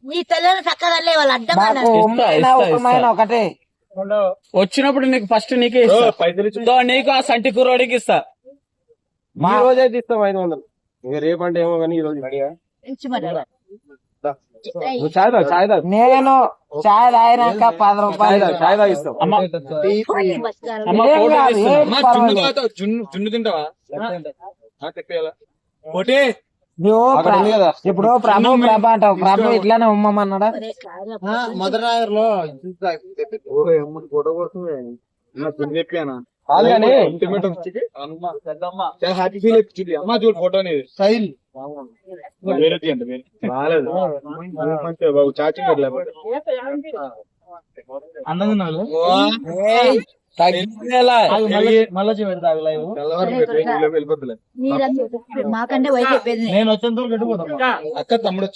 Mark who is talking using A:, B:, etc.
A: నీ తల్లి చక్కగా వాళ్ళు అడ్డం
B: ఒకటే
C: వచ్చినప్పుడు నీకు ఫస్ట్ నీకే ఇస్తా
D: పైసలు ఇచ్చి
C: నీకు ఆ సంటి కుర్రోడికి ఇస్తా
D: ఈ రోజైతే ఇస్తాం 500. ఇంకా రేపంటే ఏమో కానీ ఈ రోజు నువ్వు చాయ్ తాగు, చాయ్ తాగు.
B: నేను చాయ్ తాగినాక 10 రూపాయలు
D: చాయ్ తాగిస్తాం.
C: అమ్మ ఫోటో తీస్తున్నా.
D: జున్ను తింటావా?
C: ఒకటి
B: నువ్వు
D: అక్కడ ఉంది కదా.
B: ఇప్పుడు ప్రభ అంటావు. ప్రభు ఇట్లానే ఉమ్మన్నాడా?
D: ఫోటో కొడుతుంది చెప్పానా కానీ చాలా హ్యాపీ ఫీల్ అయిపోయింది. అమ్మ చూడు ఫోటో అనేది స్టైల్ వేరే అంటే రాలేదు మంచిగా బాబు చాచింగ్
C: అందంగా
D: వెళ్ళిపోతులే
A: మాకంటే వయసు చెప్పేది
D: అక్క తమ్ముడు